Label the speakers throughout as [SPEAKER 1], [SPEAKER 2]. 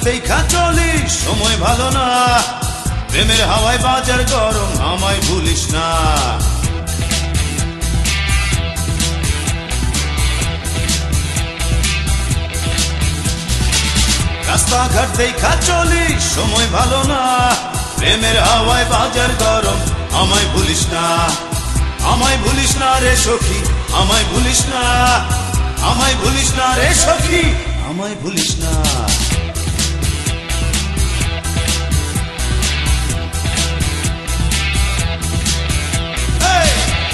[SPEAKER 1] দেখা চলিস, সময় ভালো না, প্রেমের হাওয়ায় বাজার গরম, আমায় ভুলিস না। রাস্তাঘাট দেখা চলিস, সময় ভালো না, প্রেমের হাওয়ায় বাজার গরম, আমায় ভুলিস না। আমায় ভুলিস না রে সখী, আমায় ভুলিস না, আমায় ভুলিস না রে সখী, আমায় ভুলিস না।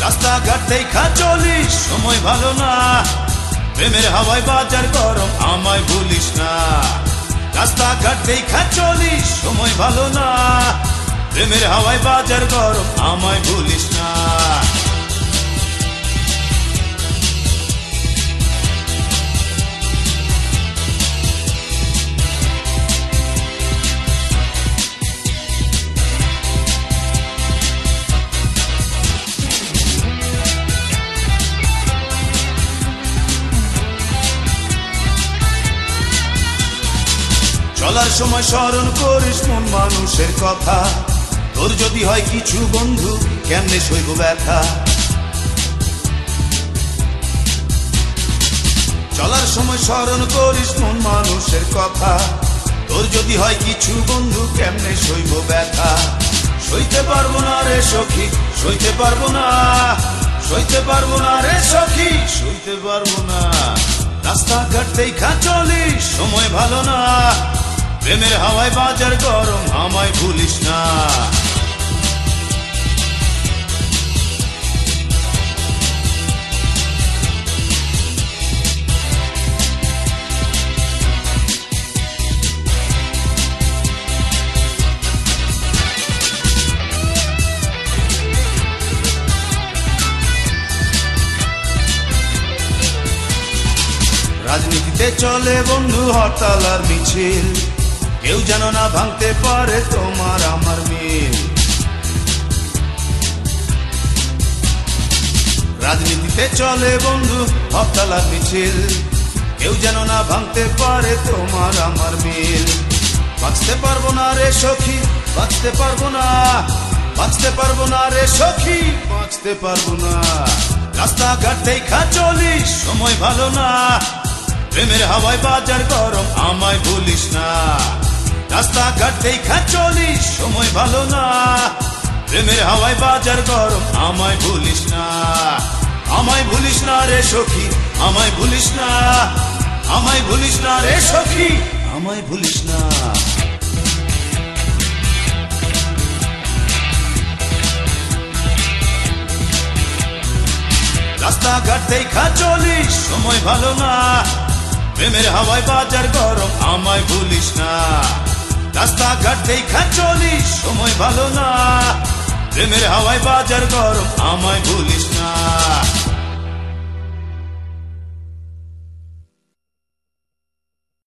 [SPEAKER 1] রাস্তাঘাট দেখা চলিস, সময় ভালো না, প্রেমের হাওয়ায় বাজার গরম, আমায় ভুলিস না। রাস্তাঘাট দেখা চলিস, সময় ভালো না, প্রেমের হাওয়ায় বাজার গরম, আমায় ভুলিস না। চলার সময় স্মরণ করিস মন মানুষের কথা, তোর যদি হয় কিছু বন্ধু কেমনে সইব ব্যথা। চলার সময় স্মরণ করিস মন মানুষের কথা, তোর যদি হয় কিছু বন্ধু কেমনে সইব ব্যথা। সইতে পারবো না রে সখী, সইতে পারবো না, সইতে পারবো না রে সখী, সইতে পারবো না। রাস্তাঘাট দেখা চলিস, সময় ভালো না, প্রেমের হাওয়ায় বাজার গরম, আমায় ভুলিস না। রাজনীতিতে চলে বন্ধু হরতাল আর মিছিল, কেউ যেন না ভাঙতে পারে তোমার আমার মিল। রাজনীতিতে চলে বন্ধু হরতাল আর মিছিল, কেউ যেন না ভাঙতে পারে তোমার আমার মিল। বাঁচতে পারবো না রে সখী, বাঁচতে পারবো না, বাঁচতে পারবো না রে সখী, বাঁচতে পারবো না। রাস্তাঘাট দেখা চলিস, সময় ভালো না, প্রেমের হাওয়ায় বাজার গরম, আমায় ভুলিস না। রাস্তাঘাট দেখা চলিস, সময় ভালো না, প্রেমের হাওয়ায় বাজার গরম, আমায় ভুলিস না। আমায় ভুলিস না রে সখী, আমায় ভুলিস না, আমায় ভুলিস না রে সখী, আমায় ভুলিস না। রাস্তাঘাট দেখা চলিস, সময় ভালো না, প্রেমের হাওয়ায় বাজার গরম, আমায় ভুলিস না। রাস্তাঘাট দেখা চলিস, সময় ভালো না, প্রেমের হাওয়ায় বাজার গরম, আমায় ভুলিস না।